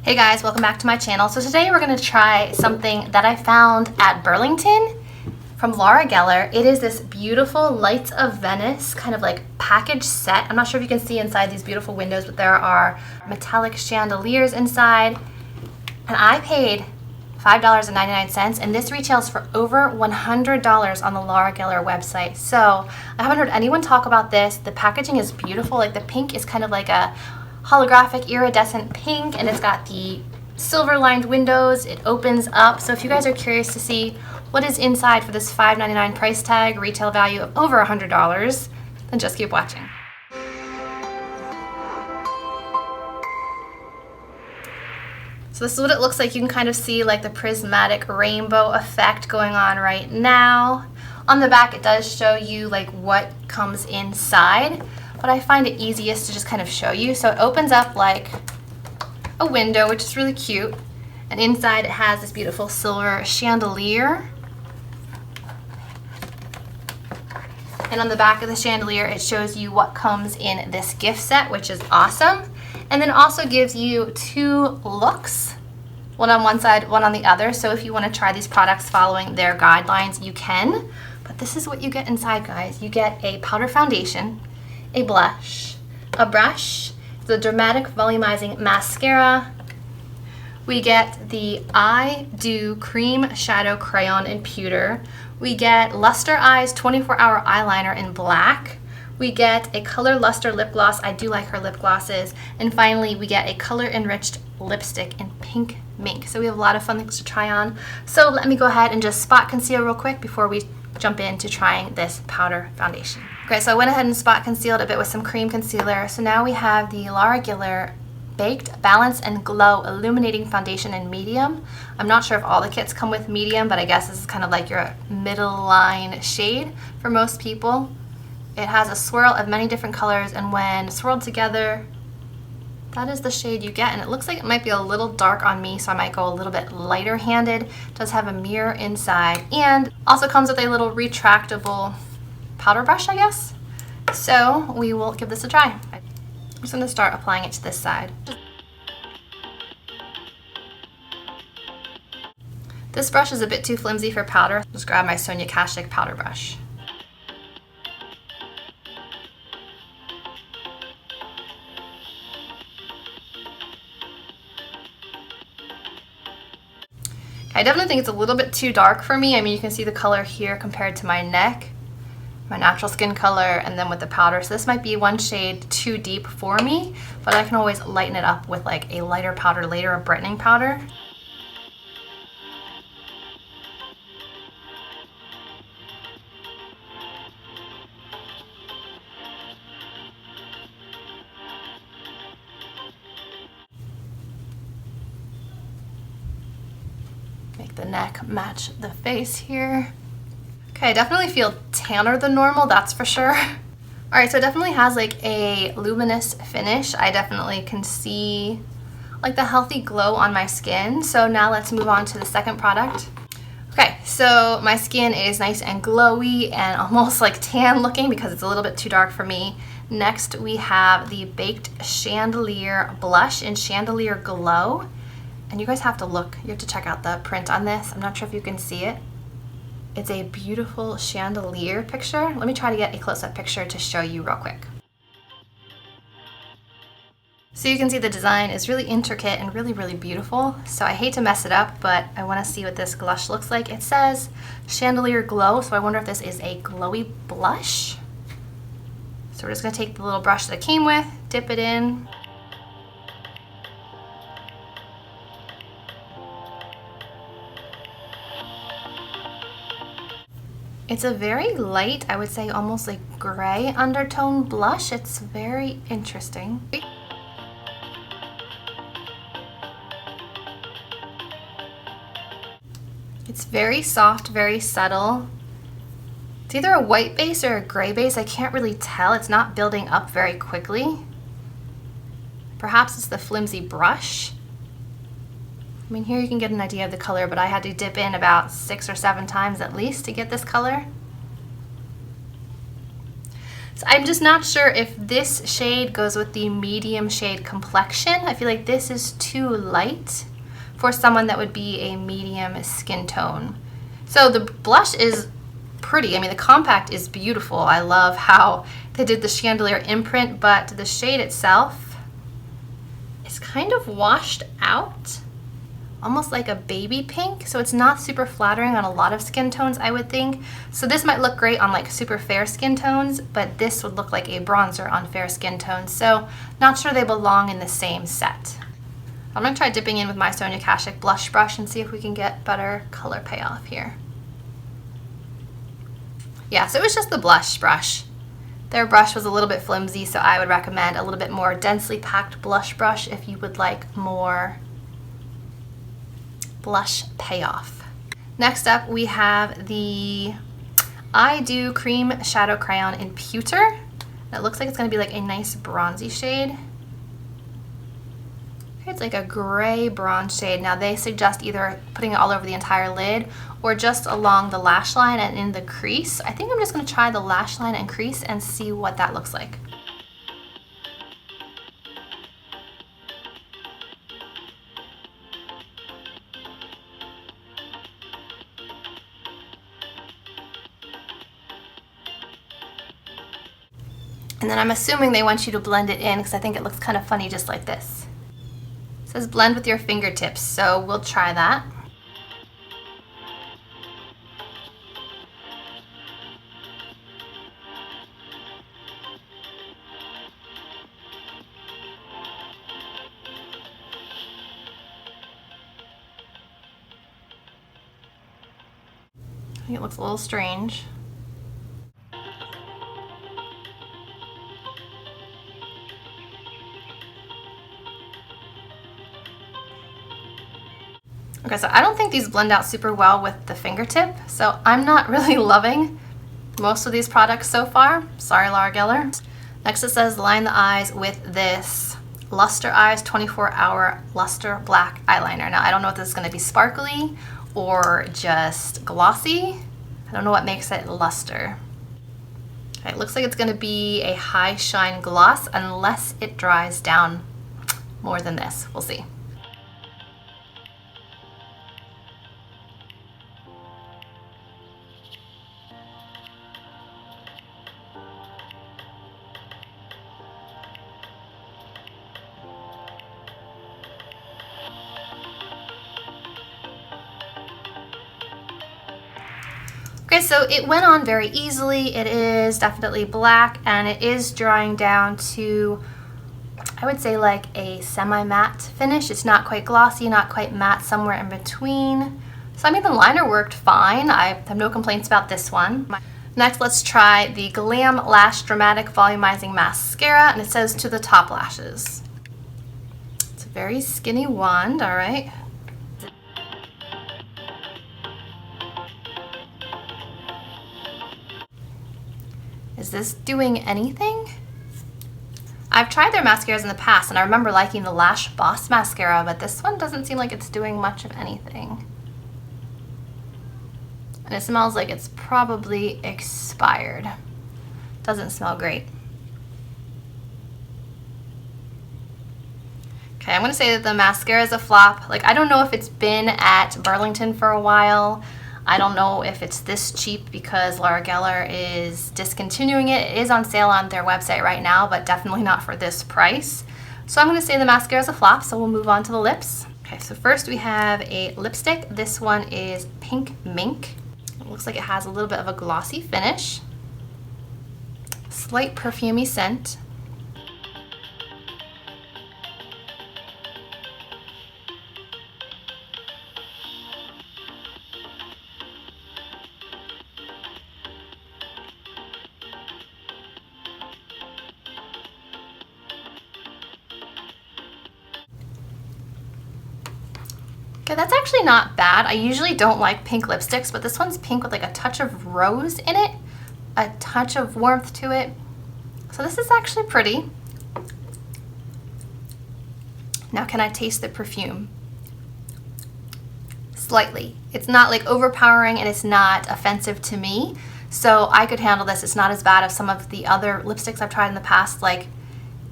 Hey guys, welcome back to my channel. So today we're going to try something that I found at Burlington from Laura Geller. It is this beautiful Lights of Venice kind of like package set. I'm not sure if you can see inside these beautiful windows, but there are metallic chandeliers inside. And I paid $5.99 and this retails for over $100 on the Laura Geller website. So I haven't heard anyone talk about this. The packaging is beautiful. Like the pink is kind of like a holographic iridescent pink, and it's got the silver lined windows. It opens up. So if you guys are curious to see what is inside for this $5.99 price tag, retail value of over $100, then just keep watching. So this is what it looks like. You can kind of see like the prismatic rainbow effect going on right now. On the back it does show you like what comes inside, but I find it easiest to just kind of show you. So it opens up like a window, which is really cute. And inside it has this beautiful silver chandelier. And on the back of the chandelier, it shows you what comes in this gift set, which is awesome. And then also gives you two looks, one on one side, one on the other. So if you want to try these products following their guidelines, you can. But this is what you get inside, guys. You get a powder foundation, a blush, a brush, the dramatic volumizing mascara. We get the I Do Cream Shadow Crayon in pewter. We get Luster Eyes 24-hour eyeliner in black. We get a color luster lip gloss. I do like her lip glosses. And finally, we get a color enriched lipstick in pink mink. So we have a lot of fun things to try on. So let me go ahead and just spot conceal real quick before we jump into trying this powder foundation. Okay, so I went ahead and spot concealed a bit with some cream concealer. So now we have the Laura Geller Baked Balance and Glow Illuminating Foundation in medium. I'm not sure if all the kits come with medium, but I guess this is kind of like your middle line shade for most people. It has a swirl of many different colors, and when swirled together, that is the shade you get. And it looks like it might be a little dark on me, so I might go a little bit lighter handed. It does have a mirror inside, and also comes with a little retractable powder brush, I guess. So we will give this a try. I'm just going to start applying it to this side. This brush is a bit too flimsy for powder. Just grab my Sonia Kashuk powder brush. I definitely think it's a little bit too dark for me. I mean, you can see the color here compared to my neck, my natural skin color, and then with the powder. So this might be one shade too deep for me, but I can always lighten it up with like a lighter powder later, a brightening powder. Make the neck match the face here. Okay, I definitely feel tanner than normal, that's for sure. All right, so it definitely has like a luminous finish. I definitely can see like the healthy glow on my skin. So now let's move on to the second product. Okay, so my skin is nice and glowy and almost like tan looking because it's a little bit too dark for me. Next, we have the Baked Chandelier Blush in Chandelier Glow. And you guys have to look, you have to check out the print on this. I'm not sure if you can see it. It's a beautiful chandelier picture. Let me try to get a close-up picture to show you real quick. So you can see the design is really intricate and really, really beautiful. So I hate to mess it up, but I want to see what this blush looks like. It says Chandelier Glow, so I wonder if this is a glowy blush. So we're just going to take the little brush that it came with, dip it in. It's a very light, I would say almost like gray undertone blush. It's very interesting. It's very soft, very subtle. It's either a white base or a gray base. I can't really tell. It's not building up very quickly. Perhaps it's the flimsy brush. I mean, here you can get an idea of the color, but I had to dip in about 6 or 7 times at least to get this color. So I'm just not sure if this shade goes with the medium shade complexion. I feel like this is too light for someone that would be a medium skin tone. So the blush is pretty. I mean, the compact is beautiful. I love how they did the Chandelier imprint, but the shade itself is kind of washed out, almost like a baby pink. So it's not super flattering on a lot of skin tones, I would think. So this might look great on like super fair skin tones, but this would look like a bronzer on fair skin tones. So not sure they belong in the same set. I'm gonna try dipping in with my Sonia Kashuk blush brush and see if we can get better color payoff here. Yeah, so it was just the blush brush. Their brush was a little bit flimsy, so I would recommend a little bit more densely packed blush brush if you would like more blush payoff. Next up, we have the I Do Cream Shadow Crayon in Pewter. It looks like it's gonna be like a nice bronzy shade. It's like a gray bronze shade. Now they suggest either putting it all over the entire lid or just along the lash line and in the crease. I think I'm just gonna try the lash line and crease and see what that looks like. And then I'm assuming they want you to blend it in because I think it looks kind of funny just like this. It says blend with your fingertips, so we'll try that. I think it looks a little strange. Okay, so I don't think these blend out super well with the fingertip, so I'm not really loving most of these products so far. Sorry, Laura Geller. Next it says line the eyes with this Lustereyes 24-hour luster black eyeliner. Now I don't know if this is going to be sparkly or just glossy. I don't know what makes it luster. Okay, it looks like it's going to be a high shine gloss unless it dries down more than this. We'll see. Okay, so it went on very easily. It is definitely black and it is drying down to, I would say, like a semi-matte finish. It's not quite glossy, not quite matte, somewhere in between. So I mean, the liner worked fine. I have no complaints about this one. Next, let's try the Glam Lash Dramatic Volumizing Mascara, and it says to the top lashes. It's a very skinny wand, all right. Is this doing anything? I've tried their mascaras in the past and I remember liking the Lash Boss mascara, but this one doesn't seem like it's doing much of anything. And it smells like it's probably expired. Doesn't smell great. Okay, I'm gonna say that the mascara is a flop. Like, I don't know if it's been at Burlington for a while. I don't know if it's this cheap because Laura Geller is discontinuing it. It is on sale on their website right now, but definitely not for this price. So I'm gonna say the mascara is a flop, so we'll move on to the lips. Okay, so first we have a lipstick. This one is Pink Mink. It looks like it has a little bit of a glossy finish. Slight perfumey scent. Okay, that's actually not bad. I usually don't like pink lipsticks, but this one's pink with like a touch of rose in it, a touch of warmth to it. So this is actually pretty. Now can I taste the perfume? Slightly. It's not like overpowering and it's not offensive to me. So I could handle this. It's not as bad as some of the other lipsticks I've tried in the past, like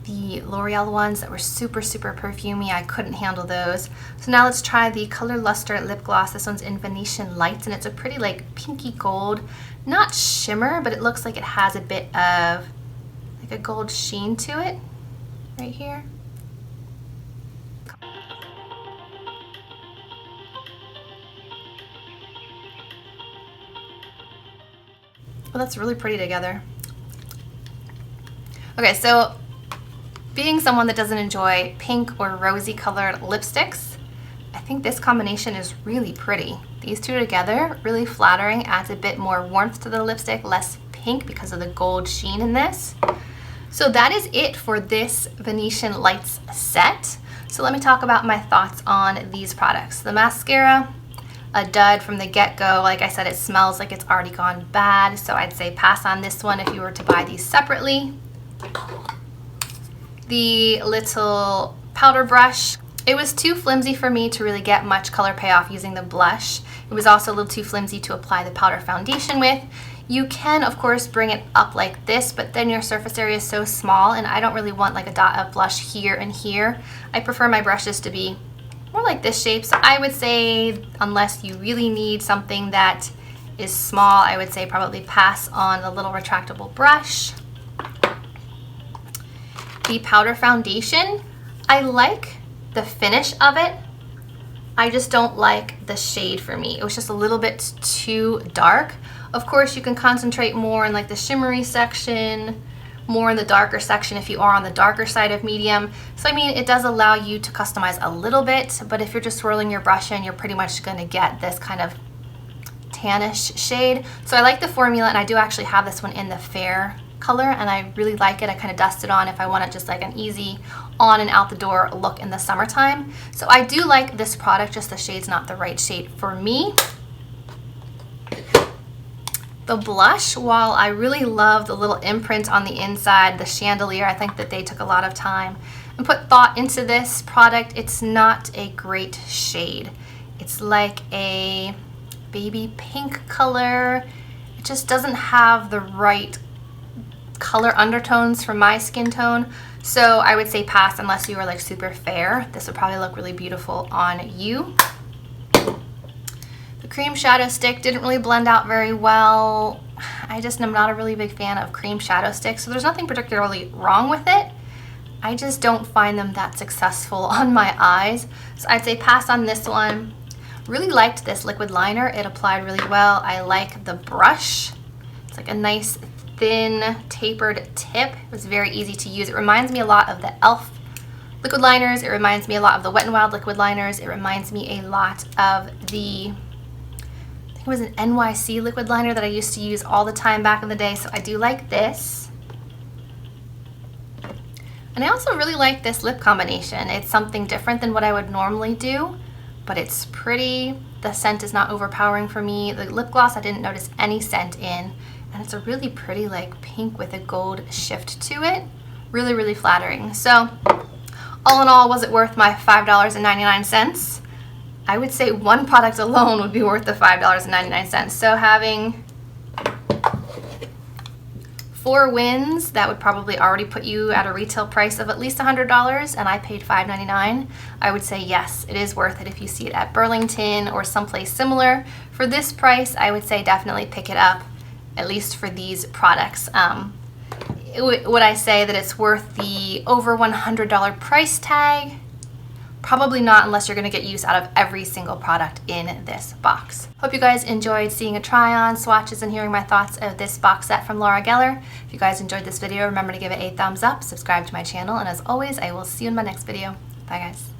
the L'Oreal ones that were super, super perfumey. I couldn't handle those. So now let's try the Color Luster lip gloss. This one's in Venetian Lights, and it's a pretty like pinky gold, not shimmer, but it looks like it has a bit of like a gold sheen to it right here. Well, that's really pretty together. Okay, so being someone that doesn't enjoy pink or rosy colored lipsticks, I think this combination is really pretty. These two together, really flattering, adds a bit more warmth to the lipstick, less pink because of the gold sheen in this. So that is it for this Venetian Lights set. So let me talk about my thoughts on these products. The mascara, a dud from the get-go. Like I said, it smells like it's already gone bad, so I'd say pass on this one if you were to buy these separately. The little powder brush, it was too flimsy for me to really get much color payoff using the blush. It was also a little too flimsy to apply the powder foundation with. You can, of course, bring it up like this, but then your surface area is so small, and I don't really want like a dot of blush here and here. I prefer my brushes to be more like this shape. So I would say, unless you really need something that is small, I would say probably pass on the little retractable brush. The powder foundation, I like the finish of it. I just don't like the shade for me. It was just a little bit too dark. Of course, you can concentrate more in like the shimmery section, more in the darker section if you are on the darker side of medium. So I mean, it does allow you to customize a little bit, but if you're just swirling your brush in, you're pretty much gonna get this kind of tannish shade. So I like the formula, and I do actually have this one in the fair color, and I really like it. I kind of dust it on if I want it just like an easy on and out the door look in the summertime. So I do like this product, just the shade's not the right shade for me. The blush, while I really love the little imprint on the inside, the Chandelier, I think that they took a lot of time and put thought into this product. It's not a great shade. It's like a baby pink color. It just doesn't have the right color undertones for my skin tone. So I would say pass unless you are like super fair. This would probably look really beautiful on you. The cream shadow stick didn't really blend out very well. I just am not a really big fan of cream shadow sticks, so there's nothing particularly wrong with it. I just don't find them that successful on my eyes. So I'd say pass on this one. Really liked this liquid liner. It applied really well. I like the brush. It's like a nice thin tapered tip. It was very easy to use. It reminds me a lot of the e.l.f. liquid liners. It reminds me a lot of the Wet n Wild liquid liners. It reminds me a lot of the, I think it was an NYC liquid liner that I used to use all the time back in the day. So I do like this. And I also really like this lip combination. It's something different than what I would normally do, but it's pretty. The scent is not overpowering for me. The lip gloss, I didn't notice any scent in. And it's a really pretty like pink with a gold shift to it. Really, really flattering. So all in all, was it worth my $5.99? I would say one product alone would be worth the $5.99. So having 4 wins, that would probably already put you at a retail price of at least $100, and I paid $5.99. I would say yes, it is worth it if you see it at Burlington or someplace similar. For this price, I would say definitely pick it up, at least for these products. Would I say that it's worth the over $100 price tag? Probably not, unless you're going to get use out of every single product in this box. Hope you guys enjoyed seeing a try on, swatches, and hearing my thoughts of this box set from Laura Geller. If you guys enjoyed this video, remember to give it a thumbs up, subscribe to my channel, and as always, I will see you in my next video. Bye guys.